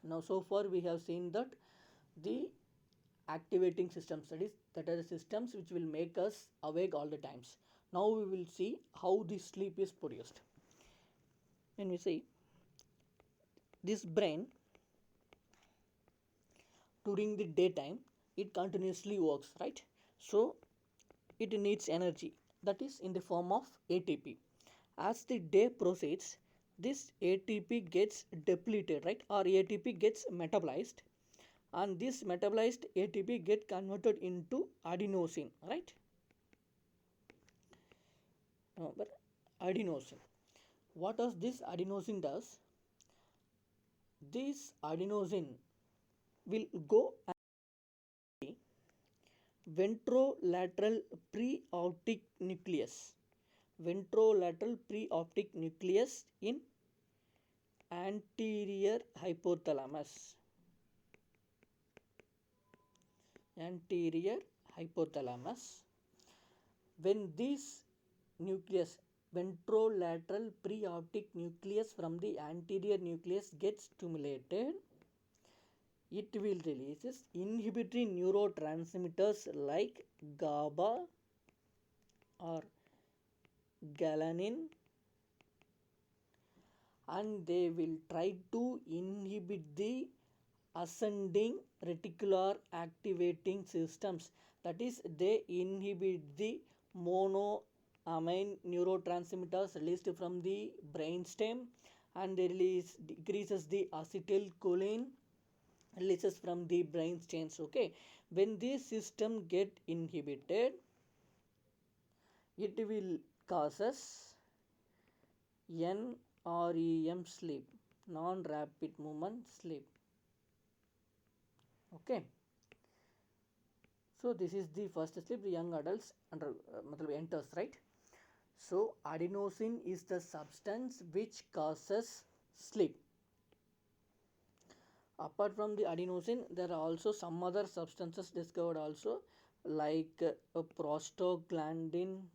Now so far we have seen that the activating systems, that are the systems which will make us awake all the times. Now we will see how the sleep is produced. When we see this brain during the daytime, it continuously works, right? So it needs energy, that is in the form of ATP. As the day proceeds, this ATP gets depleted, right, or ATP gets metabolized, and this metabolized ATP get converted into adenosine, right? But adenosine, what does this adenosine does? This adenosine will go ventrolateral preoptic nucleus, ventrolateral preoptic nucleus in anterior hypothalamus, anterior hypothalamus. When this nucleus, ventrolateral preoptic nucleus from the anterior nucleus gets stimulated, it will release inhibitory neurotransmitters like GABA or galanin, and they will try to inhibit the ascending reticular activating systems, that is they inhibit the monoamine neurotransmitters released from the brainstem, and they decreases the acetylcholine releases from the brain stains. Okay, when this system get inhibited, it will causes NREM sleep, non rapid movement sleep. Okay, so this is the first sleep the young adults enters, right? So adenosine is the substance which causes sleep. Apart from the adenosine, there are also some other substances discovered also, like prostaglandin,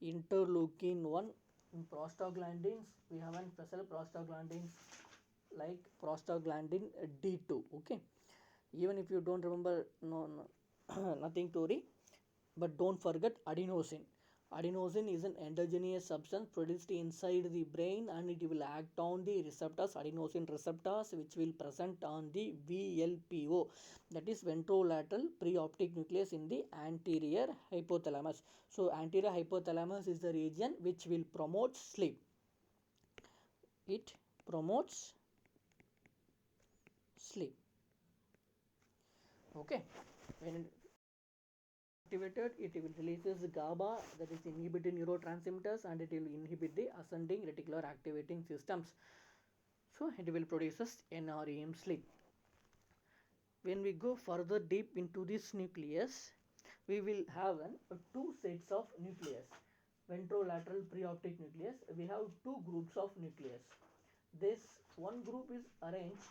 interleukin 1. In prostaglandins, we have an special prostaglandins like prostaglandin D2. Okay, even if you don't remember, no, nothing to worry, but don't forget adenosine. Adenosine is an endogenous substance produced inside the brain, and it will act on the receptors, adenosine receptors, which will present on the VLPO, that is ventrolateral preoptic nucleus in the anterior hypothalamus. So anterior hypothalamus is the region which will promote sleep. It promotes sleep. Okay, when activated, it will releases GABA, that is inhibiting neurotransmitters, and it will inhibit the ascending reticular activating systems. So it will produces NREM sleep. When we go further deep into this nucleus, we will have two sets of nucleus. Ventrolateral preoptic nucleus, we have two groups of nucleus. This one group is arranged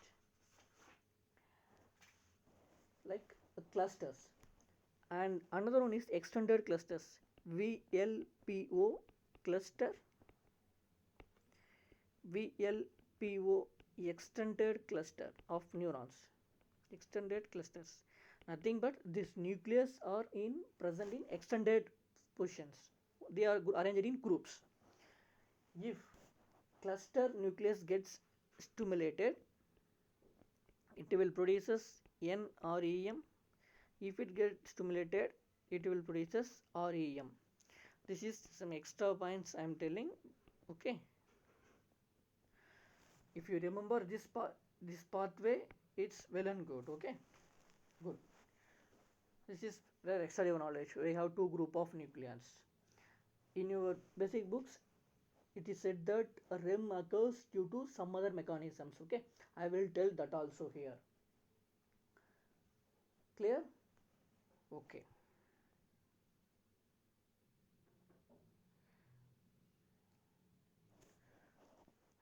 like clusters, and another one is extended clusters, VLPO cluster, VLPO extended cluster of neurons, extended clusters, nothing but this nucleus are in present in extended positions, they are arranged in groups. If cluster nucleus gets stimulated, it will produces NREM. If it gets stimulated, it will produces REM. This is some extra points I am telling. Okay, if you remember this pathway, it's well and good. Okay, good. This is the extra knowledge. We have two group of nucleons. In your basic books, it is said that a REM occurs due to some other mechanisms. Okay, I will tell that also here. Clear? Okay.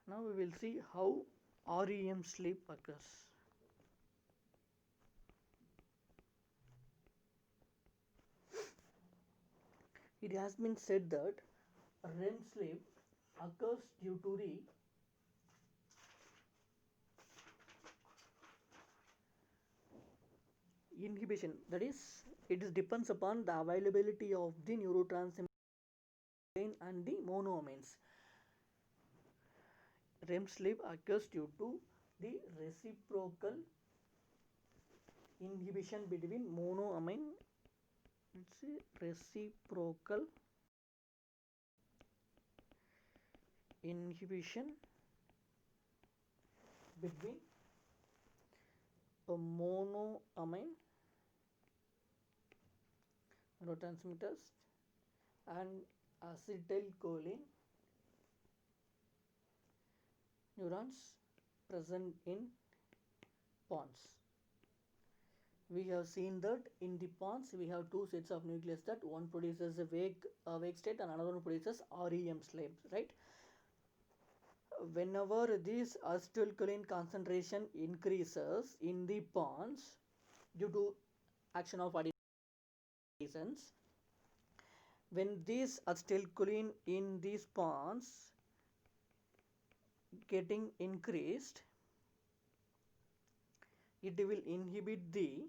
Now we will see how REM sleep occurs. It has been said that REM sleep occurs due to the inhibition, that is, it is depends upon the availability of the neurotransmitter and the monoamines. REM sleep occurs due to the reciprocal inhibition between monoamine, it's a reciprocal inhibition between a monoamine neurotransmitters and acetylcholine neurons present in pons. We have seen that in the pons we have two sets of nucleus, that one produces a wake state and another one produces REM sleep, right? Whenever this acetylcholine concentration increases in the pons due to action of reasons, when this acetylcholine in these pons getting increased, it will inhibit the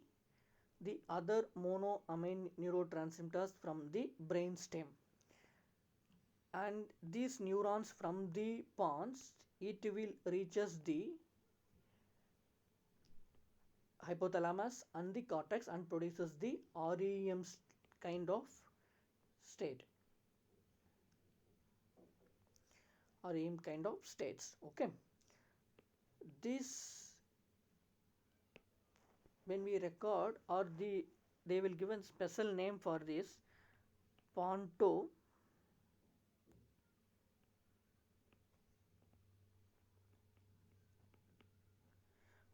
other monoamine neurotransmitters from the brain stem, and these neurons from the pons, it will reaches the hypothalamus and the cortex and produces the REM kind of state, REM kind of states. Okay, this when we record, or they will give a special name for this, ponto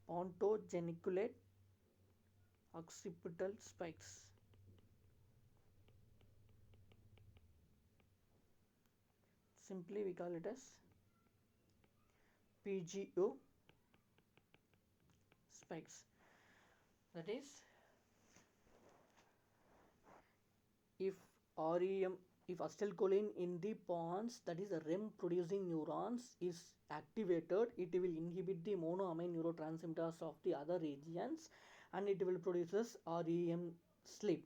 pontogeniculate occipital spikes. Simply we call it as PGO spikes. That is, if acetylcholine in the pons, that is the REM producing neurons, is activated, it will inhibit the monoamine neurotransmitters of the other regions and it will produces REM sleep.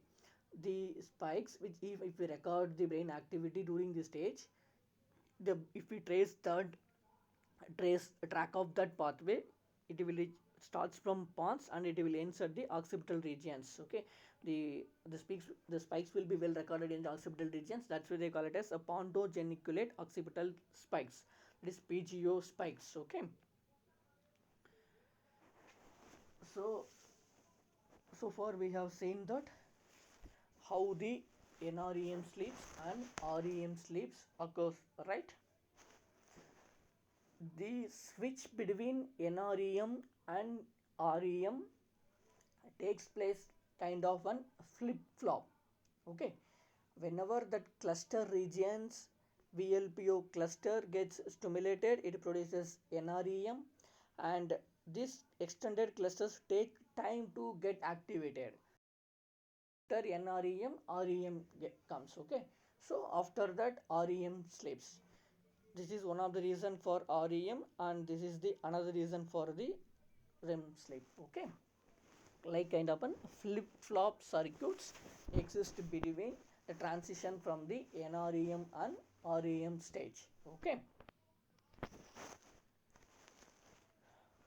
The spikes, which if we record the brain activity during this stage, if we trace track of that pathway, it will starts from pons and it will ends at the occipital regions. Okay, the spikes will be well recorded in the occipital regions. That's why they call it as a pontogeniculate occipital spikes. It is PGO spikes. Okay, so far we have seen that how the NREM sleeps and REM sleeps occurs, right? The switch between NREM and REM takes place kind of one flip flop. Okay, whenever that cluster regions VLPO cluster gets stimulated, it produces NREM, and these extended clusters take time to get activated. After NREM, REM comes. Okay, so after that REM sleeps. This is one of the reason for REM, and this is the another reason for the REM sleep. Okay, like kind of an flip flop circuits exist between the transition from the NREM and REM stage. Okay,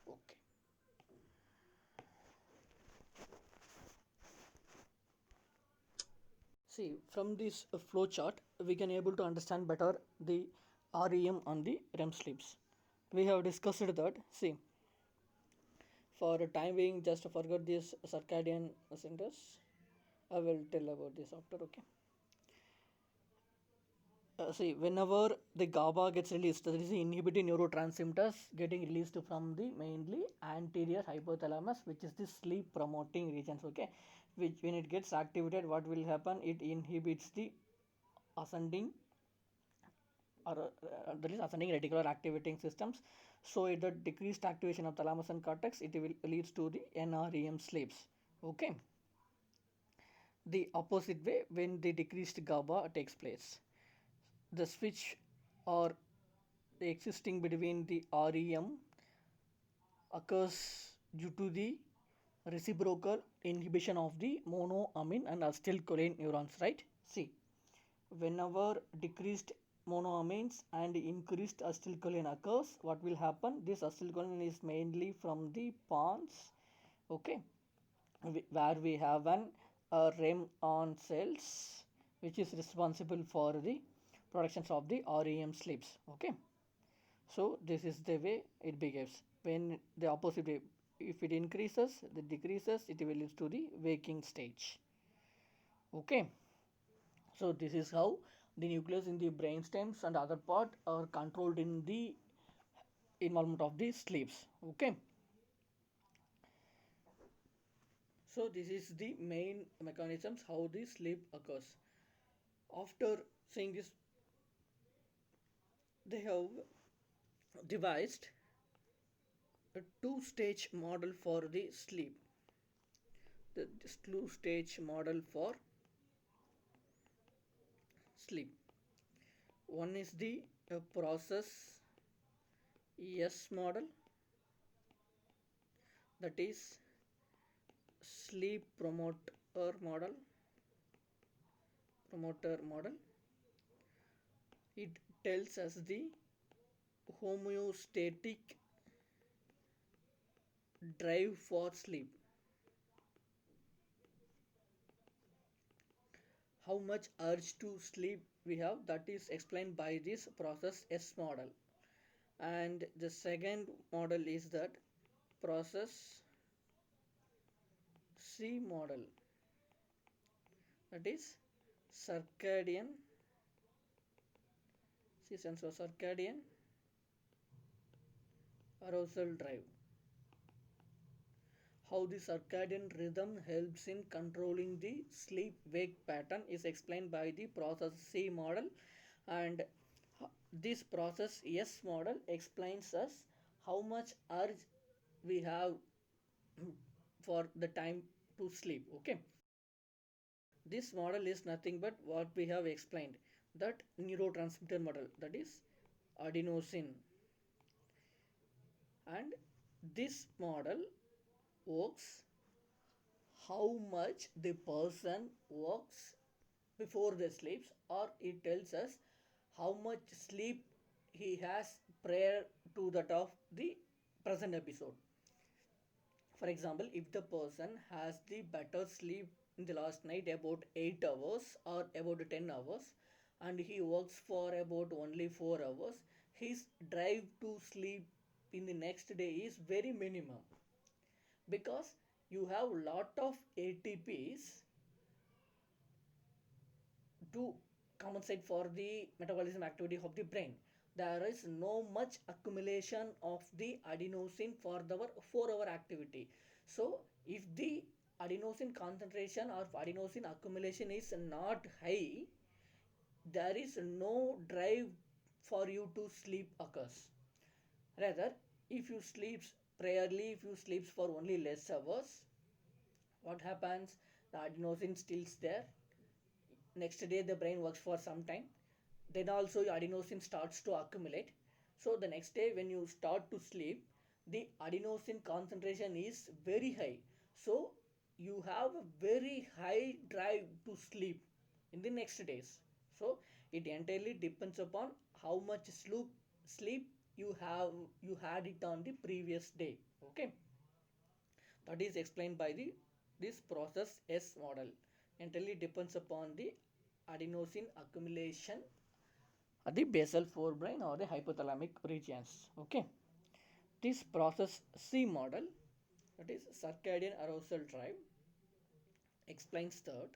okay. See, from this flow chart we can able to understand better the REM and the REM sleeps. We have discussed that. See, for time being, just forget this circadian centers. I will tell about this after. Okay, see, whenever the GABA gets released, there is the inhibiting neurotransmitters getting released from the mainly anterior hypothalamus, which is the sleep promoting regions. Okay, which when it gets activated, what will happen? It inhibits the ascending or that is ascending reticular activating systems. So the decreased activation of thalamus and cortex, it will leads to the NREM sleeps. Okay, the opposite way, when the decreased GABA takes place, the switch or the existing between the REM occurs due to the reciprocal inhibition of the monoamine and acetylcholine neurons, right? See, whenever decreased monoamines and increased acetylcholine occurs, what will happen? This acetylcholine is mainly from the pons, okay, where we have an REM on cells, which is responsible for the productions of the REM sleeps, okay. So this is the way it behaves. When the opposite way, if it increases, it decreases, it will lead to the waking stage. Okay. So this is how the nucleus in the brain stems and other part are controlled in the involvement of the sleeps. Okay. So this is the main mechanisms how the sleep occurs. After seeing this, they have devised a two-stage model for the sleep. The two-stage model for sleep. One is the process S model, that is sleep promoter model. It tells us the homeostatic drive for sleep. How much urge to sleep we have, that is explained by this process S model. And the second model is that process C model, that is circadian, C stands for circadian arousal drive. How the circadian rhythm helps in controlling the sleep wake pattern is explained by the process C model, and this process S model explains us how much urge we have for the time to sleep. Okay, this model is nothing but what we have explained, that neurotransmitter model, that is adenosine. And this model works how much the person works before they sleeps, or it tells us how much sleep he has prior to that of the present episode. For example, if the person has the better sleep in the last night about 8 hours or about 10 hours, and he works for about only 4 hours, his drive to sleep in the next day is very minimum, because you have lot of ATPs to compensate for the metabolism activity of the brain. There is no much accumulation of the adenosine for our 4-hour activity. So if the adenosine concentration or adenosine accumulation is not high, there is no drive for you to sleep occurs. Rather, if you sleeps priorly, if you sleeps for only less hours, what happens? The adenosine stills there. Next day the brain works for some time, then also adenosine starts to accumulate. So the next day when you start to sleep, the adenosine concentration is very high, so you have a very high drive to sleep in the next days. So it entirely depends upon how much sleep you had it on the previous day. Okay, that is explained by the this process S model. Entirely depends upon the adenosine accumulation at the basal forebrain or the hypothalamic regions. Okay, this process C model, that is circadian arousal drive, explains that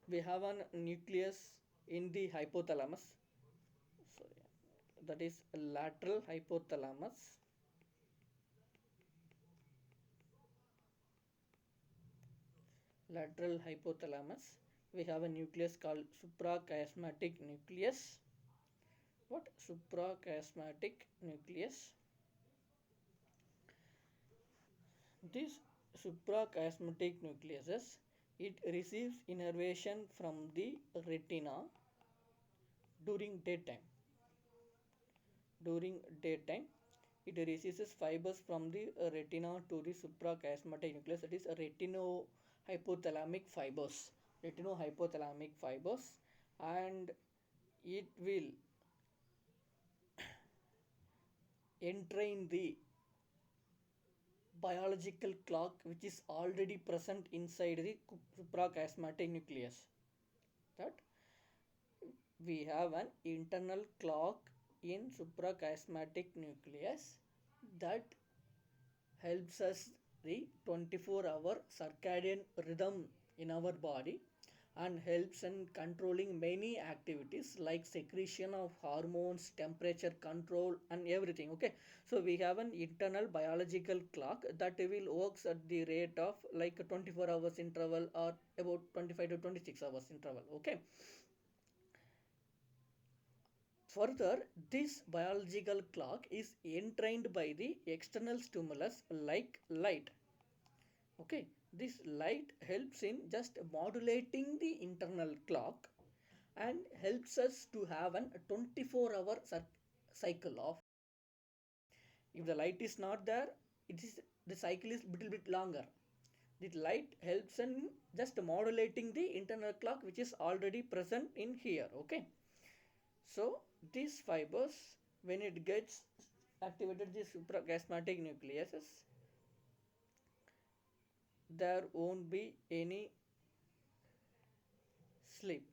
we have a nucleus in the hypothalamus, sorry, that is lateral hypothalamus, we have a nucleus called suprachiasmatic nucleus. What? Suprachiasmatic nucleus. This suprachiasmatic nucleus, it receives innervation from the retina during daytime. it releases fibers from the retina to the suprachiasmatic nucleus, that is retinohypothalamic fibers, retinohypothalamic fibers, and it will entrain the biological clock which is already present inside the suprachiasmatic nucleus. That we have an internal clock in suprachiasmatic nucleus that helps us the 24-hour circadian rhythm in our body and helps in controlling many activities like secretion of hormones, temperature control and everything. Okay, so we have an internal biological clock that will works at the rate of like a 24 hours interval or about 25 to 26 hours interval. Okay, further, this biological clock is entrained by the external stimulus like light. Okay, this light helps in just modulating the internal clock and helps us to have an 24-hour cycle of. If the light is not there, it is the cycle is little bit longer. The light helps in just modulating the internal clock which is already present in here. Okay, so these fibers, when it gets activated the suprachiasmatic nucleuses, there won't be any sleep,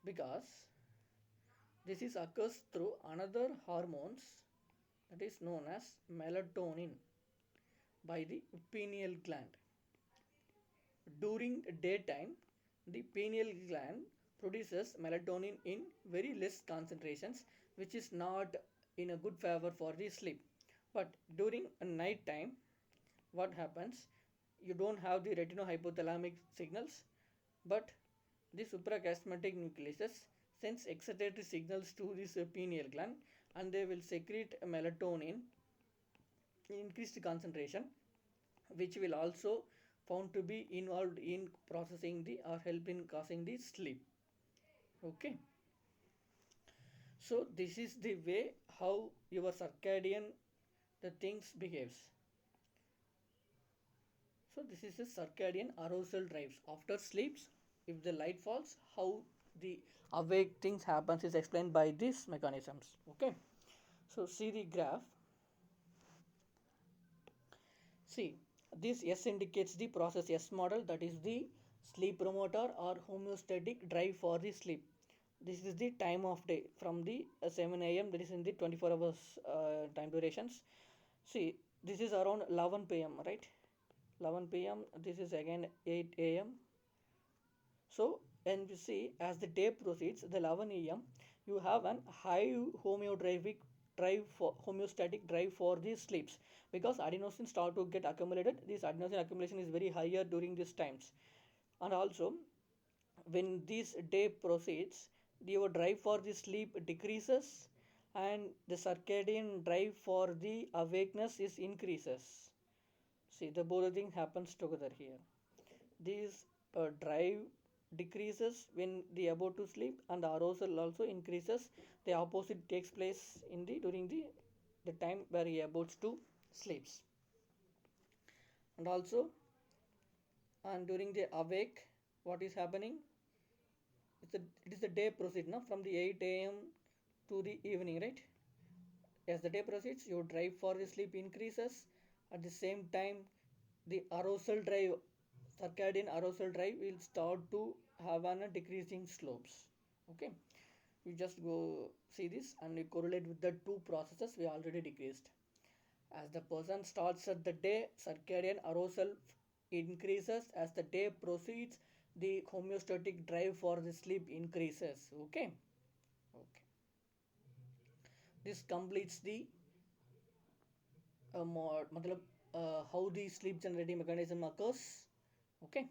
because this is occurs through another hormones that is known as melatonin by the pineal gland. During daytime, the pineal gland produces melatonin in very less concentrations, which is not in a good favor for the sleep. But during night time, what happens? You don't have the retinohypothalamic signals, but the suprachiasmatic nucleus sends excitatory signals to this pineal gland, and they will secrete melatonin in increased concentration, which will also found to be involved in processing the or help in causing the sleep. Okay, so this is the way how your circadian the things behaves. So this is a circadian arousal drives after sleeps. If the light falls, how the awake things happens is explained by these mechanisms. Okay, so see the graph. See, this S indicates the process S model, that is the sleep promoter or homeostatic drive for the sleep. This is the time of day from the 7 a.m. that is in the 24 hours time durations. See, this is around 11 p.m. right? 11 p.m. This is again 8 a.m. So, and you see as the day proceeds, the 11 a.m. you have an high homeostatic drive for these sleeps, because adenosine start to get accumulated. This adenosine accumulation is very higher during these times, and also when this day proceeds, your drive for the sleep decreases and the circadian drive for the awakeness is increases. See, the both thing happens together here. This drive decreases when they are about to sleep, and the arousal also increases. The opposite takes place in the during the time where he about to sleeps. And also, and during the awake, what is happening? It is the day proceed now from the 8 a.m. to the evening, right? As the day proceeds, your drive for the sleep increases. At the same time, the arousal drive, circadian arousal drive will start to have a decreasing slopes. Okay, you just go see this and you correlate with the two processes we already decreased. As the person starts at the day, circadian arousal increases. As the day proceeds, the homeostatic drive for the sleep increases. Okay, okay. This completes the how the sleep generating mechanism occurs. Okay.